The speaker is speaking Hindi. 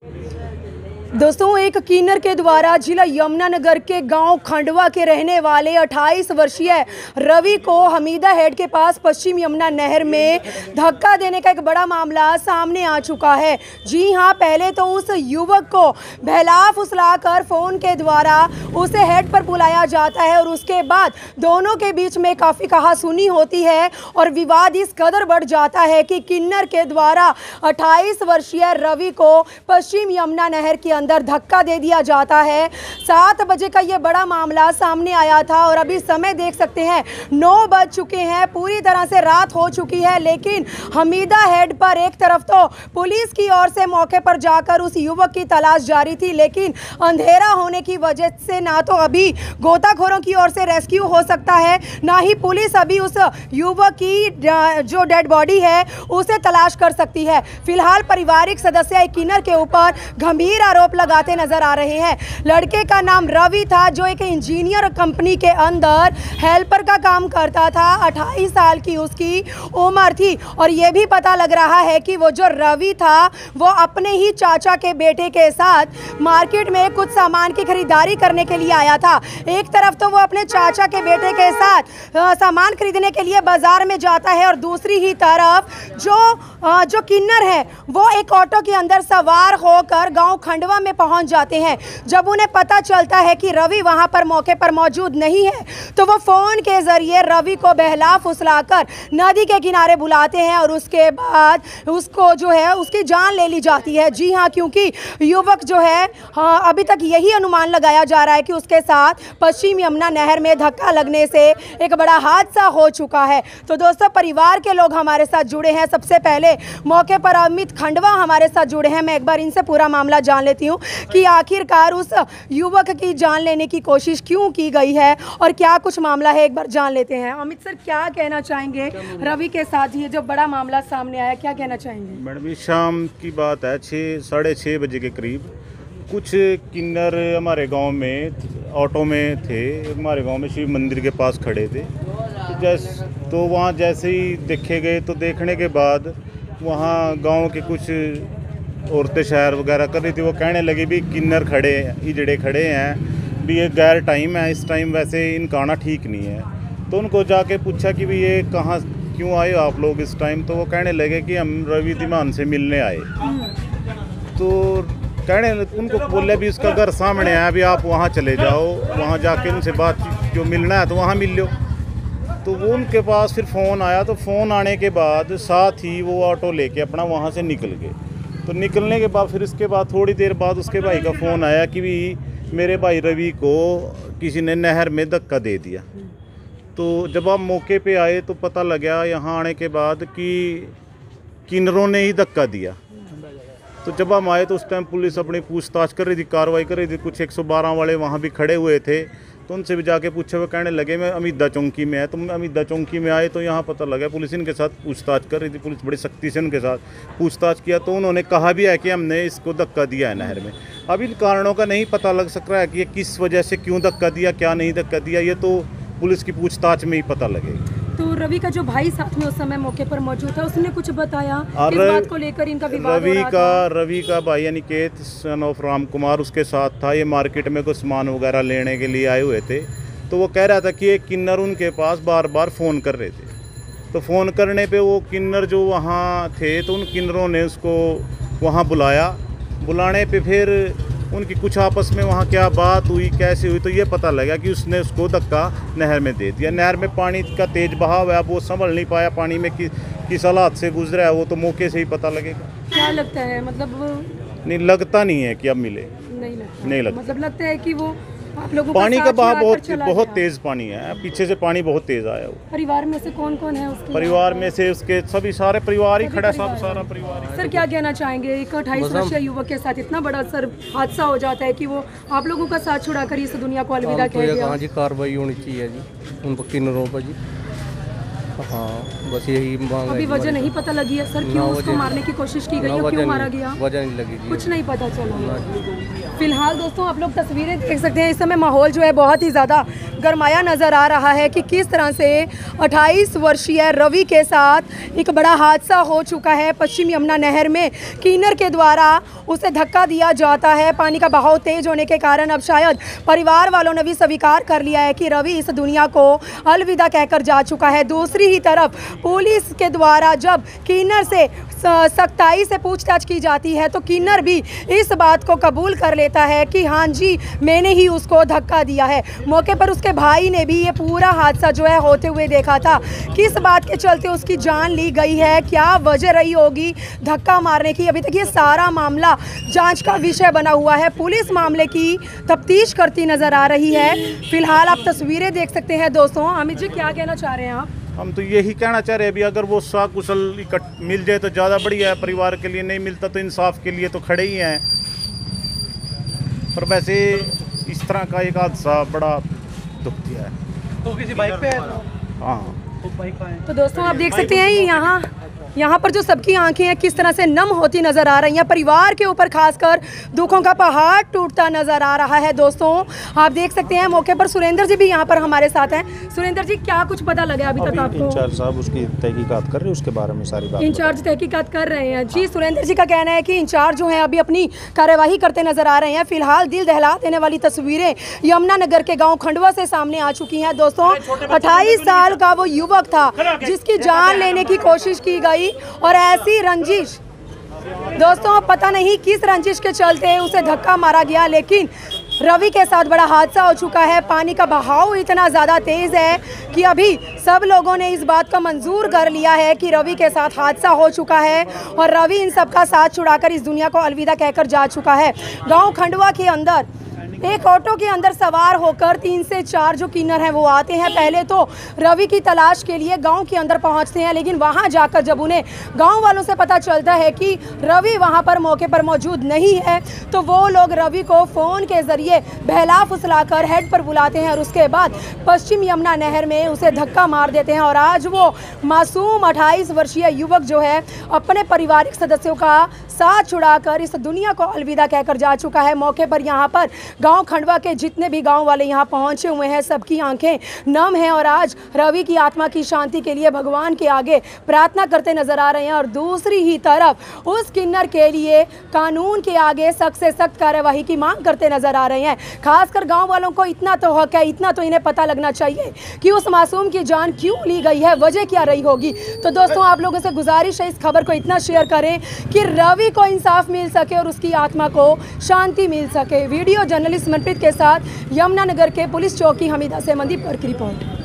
दोस्तों, एक किन्नर के द्वारा जिला यमुनानगर के गांव खंडवा के रहने वाले 28 वर्षीय रवि को हमीदा हेड के पास पश्चिम यमुना नहर में धक्का देने का एक बड़ा मामला सामने आ चुका है। जी हां, पहले तो उस युवक को बहला फुसलाकर फोन के द्वारा उसे हेड पर बुलाया जाता है और उसके बाद दोनों के बीच में काफ़ी कहासुनी होती है और विवाद इस कदर बढ़ जाता है कि किन्नर के द्वारा 28 वर्षीय रवि को पश्चिम यमुना नहर के अंदर धक्का दे दिया जाता है। 7 बजे का ये बड़ा मामला सामने आया था और अभी समय देख सकते हैं 9 बज चुके हैं, पूरी तरह से रात हो चुकी है। लेकिन हमीदा हेड पर एक तरफ तो पुलिस की ओर से मौके पर जाकर उस युवक की तलाश जारी थी, लेकिन अंधेरा होने की वजह से ना तो अभी गोताखोरों की ओर से रेस्क्यू हो सकता है, ना ही पुलिस अभी उस युवक की जो डेड बॉडी है उसे तलाश कर सकती है। फिलहाल पारिवारिक सदस्य किन्नर के ऊपर गंभीर आरोप लगाते नजर आ रहे हैं। लड़के का नाम रवि था, जो एक इंजीनियर कंपनी के अंदर हेल्पर का काम करता था। 28 साल की उसकी उम्र थी और यह भी पता लग रहा है कि वो जो रवि था वो अपने ही चाचा के बेटे के साथ मार्केट में कुछ सामान की खरीदारी करने के लिए आया था। एक तरफ तो वो अपने चाचा के बेटे के साथ सामान खरीदने के लिए बाजार में जाता है और दूसरी ही तरफ जो किन्नर है वो एक ऑटो के अंदर सवार होकर गांव खंडवा में पहुंच जाते हैं। जब उन्हें पता चलता है कि रवि वहां पर मौके पर मौजूद नहीं है तो वो फोन के जरिए रवि को बहला फुसलाकर नदी के किनारे बुलाते हैं और उसके बाद उसको जो है उसकी जान ले ली जाती है। जी हां, क्योंकि युवक जो है अभी तक यही अनुमान लगाया जा रहा है कि उसके साथ पश्चिम यमुना नहर में धक्का लगने से एक बड़ा हादसा हो चुका है। तो दोस्तों, परिवार के लोग हमारे साथ जुड़े हैं। सबसे पहले मौके पर अमित खंडवा हमारे साथ जुड़े हैं। मैं एक बार इनसे पूरा मामला जान लेती हूँ कि आखिरकार उस युवक की जान लेने की कोशिश क्यों की गई है और क्या कुछ मामला है, एक बार जान लेते हैं। अमित सर, क्या कहना चाहेंगे रवि के साथ ये जो बड़ा मामला सामने आया, क्या कहना चाहेंगे? मैडम, शाम की बात है, 6-6:30 बजे के करीब कुछ किन्नर हमारे गांव में ऑटो में थे। हमारे गांव में शिव मंदिर के पास खड़े थे। तो वहाँ जैसे ही देखे गए तो देखने के बाद वहाँ गांव के कुछ औरतें शहर वगैरह कर रही थी। वो कहने लगी भी किन्नर खड़े इजड़े खड़े हैं, भी ये गैर टाइम है, इस टाइम वैसे इनका आना ठीक नहीं है। तो उनको जाके पूछा कि भी ये कहाँ क्यों आए आप लोग इस टाइम? तो वो कहने लगे कि हम रवि धीमान से मिलने आए। तो कहने उनको बोले भी उसका घर सामने है, अभी आप वहाँ चले जाओ, वहाँ जाके उनसे बात जो मिलना है तो वहाँ मिल लो। तो वो उनके पास फिर फ़ोन आया। तो फ़ोन आने के बाद साथ ही वो ऑटो लेके अपना वहाँ से निकल गए। तो निकलने के बाद फिर इसके बाद थोड़ी देर बाद उसके भाई का फ़ोन आया कि भी मेरे भाई रवि को किसी ने नहर में धक्का दे दिया। तो जब आप मौके पे आए तो पता लगा यहाँ आने के बाद कि किन्नरों ने ही धक्का दिया। तो जब हम आए तो उस टाइम पुलिस अपनी पूछताछ कर रही थी, कार्रवाई कर रही थी। कुछ 112 वाले वहाँ भी खड़े हुए थे। तो उनसे भी जाके पूछे, वो कहने लगे मैं अमीदा चौंकी में है। तो अमीदा चौंकी में आए तो यहाँ पता लगा पुलिस इनके साथ पूछताछ कर रही थी। पुलिस बड़ी सख्ती से उनके साथ पूछताछ किया तो उन्होंने कहा भी है कि हमने इसको धक्का दिया है नहर में। अब इन कारणों का नहीं पता लग सक रहा है कि ये किस वजह से क्यों धक्का दिया, क्या नहीं धक्का दिया, ये तो पुलिस की पूछताछ में ही पता लगेगा। तो रवि का जो भाई साथ में उस समय मौके पर मौजूद था, उसने कुछ बताया इस बात को लेकर इनका विवाद हो रहा था? रवि का भाई अनिकेत सन ऑफ राम कुमार उसके साथ था। ये मार्केट में कुछ सामान वगैरह लेने के लिए आए हुए थे। तो वो कह रहा था कि एक किन्नर उनके पास बार बार फ़ोन कर रहे थे। तो फ़ोन करने पे वो किन्नर जो वहाँ थे तो उन किन्नरों ने उसको वहाँ बुलाया। बुलाने पे फिर उनकी कुछ आपस में वहाँ क्या बात हुई, कैसे हुई, तो ये पता लगा कि उसने उसको धक्का नहर में दे दिया। नहर में पानी का तेज़ बहाव है, अब वो संभल नहीं पाया, पानी में किस हालात से गुजरा है वो तो मौके से ही पता लगेगा। क्या लगता है, मतलब नहीं लगता नहीं है कि अब मिले, नहीं लगता। मतलब लगता है कि वो आप लोगों पानी का बहाव बहुत तेज पानी है, पीछे से पानी बहुत तेज आया। वो परिवार में से कौन कौन है उसके? परिवार में से उसके सभी सारे परिवार ही खड़ा, सब सारा परिवार। सर, क्या कहना चाहेंगे? एक 28 वर्षीय युवक के साथ इतना बड़ा सर हादसा हो जाता है कि वो आप लोगों का साथ छुड़ाकर इस दुनिया को अलविदा कह दिया। जी कार्रवाई होनी चाहिए जी उन किन्नरों पर जी। 28 वर्षीय युवक के साथ इतना बड़ा सर हादसा हो जाता है कि वो आप लोगों का साथ छुड़ाकर इस दुनिया को अलविदा कह दिया। हाँ जी, कार्रवाई होनी चाहिए जी। हाँ बस यही मांग है अभी जी वजह हमारी। नहीं पता लगी है सर, ना क्यों उसको वजह- मारने की कोशिश की गई ना है, वजह क्यों मारा नहीं- गया, वजह नहीं लगी जी। कुछ नहीं पता चला। ना- फिलहाल दोस्तों आप लोग तस्वीरें देख सकते हैं, इस समय माहौल जो है बहुत ही ज़्यादा गरमाया नज़र आ रहा है कि किस तरह से 28 वर्षीय रवि के साथ एक बड़ा हादसा हो चुका है। पश्चिम यमुना नहर में क्लीनर के द्वारा उसे धक्का दिया जाता है। पानी का बहाव तेज होने के कारण अब शायद परिवार वालों ने भी स्वीकार कर लिया है कि रवि इस दुनिया को अलविदा कहकर जा चुका है। दूसरी ही तरफ पुलिस के द्वारा जब क्लीनर से सख्ताई से पूछताछ की जाती है तो किन्नर भी इस बात को कबूल कर लेता है कि हाँ जी मैंने ही उसको धक्का दिया है। मौके पर उसके भाई ने भी ये पूरा हादसा जो है होते हुए देखा था। किस बात के चलते उसकी जान ली गई है, क्या वजह रही होगी धक्का मारने की, अभी तक ये सारा मामला जांच का विषय बना हुआ है। पुलिस मामले की तफ्तीश करती नज़र आ रही है। फिलहाल आप तस्वीरें देख सकते हैं दोस्तों। अमित जी क्या कहना चाह रहे हैं आप? हम तो यही कहना चाह रहे हैं अभी अगर वो सकुशल मिल जाए तो ज़्यादा बढ़िया है, परिवार के लिए नहीं मिलता तो इंसाफ के लिए तो खड़े ही हैं। पर वैसे इस तरह का एक हादसा बड़ा दुख दिया है। तो किसी बाइक पे आया था? हाँ तो बाइक पे आया। तो दोस्तों आप देख सकते हैं यहाँ पर जो सबकी आंखें हैं किस तरह से नम होती नज़र आ रही हैं। परिवार के ऊपर खासकर दुखों का पहाड़ टूटता नज़र आ रहा है। दोस्तों आप देख सकते हैं मौके पर सुरेंद्र जी भी यहाँ पर हमारे साथ हैं। सुरेंद्र जी क्या कुछ पता लगा अभी तक आपको? इंचार्ज साहब उसकी तहकीकात कर रहे हैं, उसके बारे में सारी बात इंचार्ज तहकीकात कर रहे हैं जी। सुरेंद्र जी का कहना है कि इंचार्ज जो है अभी अपनी कार्यवाही करते नजर आ रहे हैं। फिलहाल दिल दहला देने वाली तस्वीरें यमुनानगर के गांव खंडवा से सामने आ चुकी हैं। दोस्तों 28 साल का वो युवक था जिसकी जान लेने की कोशिश की गई और ऐसी रंजिश दोस्तों पता नहीं किस रंजिश के चलते उसे धक्का मारा गया, लेकिन रवि के साथ बड़ा हादसा हो चुका है। पानी का बहाव इतना ज़्यादा तेज़ है कि अभी सब लोगों ने इस बात को मंजूर कर लिया है कि रवि के साथ हादसा हो चुका है और रवि इन सब का साथ छुड़ाकर इस दुनिया को अलविदा कहकर जा चुका है। गांव खंडवा के अंदर एक ऑटो के अंदर सवार होकर 3 से 4 जो किन्नर हैं वो आते हैं। पहले तो रवि की तलाश के लिए गांव के अंदर पहुंचते हैं, लेकिन वहां जाकर जब उन्हें गांव वालों से पता चलता है कि रवि वहां पर मौके पर मौजूद नहीं है तो वो लोग रवि को फ़ोन के ज़रिए बहला फुसलाकर हेड पर बुलाते हैं और उसके बाद पश्चिम यमुना नहर में उसे धक्का मार देते हैं। और आज वो मासूम 28 वर्षीय युवक जो है अपने पारिवारिक सदस्यों का साथ छुड़ाकर इस दुनिया को अलविदा कहकर जा चुका है। मौके पर यहाँ पर गांव खंडवा के जितने भी गांव वाले यहाँ पहुँचे हुए हैं सबकी आंखें नम हैं और आज रवि की आत्मा की शांति के लिए भगवान के आगे प्रार्थना करते नजर आ रहे हैं। और दूसरी ही तरफ उस किन्नर के लिए कानून के आगे सख्त से सख्त कार्यवाही की मांग करते नजर आ रहे हैं। खासकर गाँव वालों को इतना तो हक है, इतना तो इन्हें पता लगना चाहिए कि उस मासूम की जान क्यों ली गई है, वजह क्या रही होगी। तो दोस्तों आप लोगों से गुजारिश है इस खबर को इतना शेयर करें कि रवि को इंसाफ मिल सके और उसकी आत्मा को शांति मिल सके। वीडियो जर्नलिस्ट मनप्रीत के साथ यमुनानगर के पुलिस चौकी हमीदा से मनदीप की रिपोर्ट।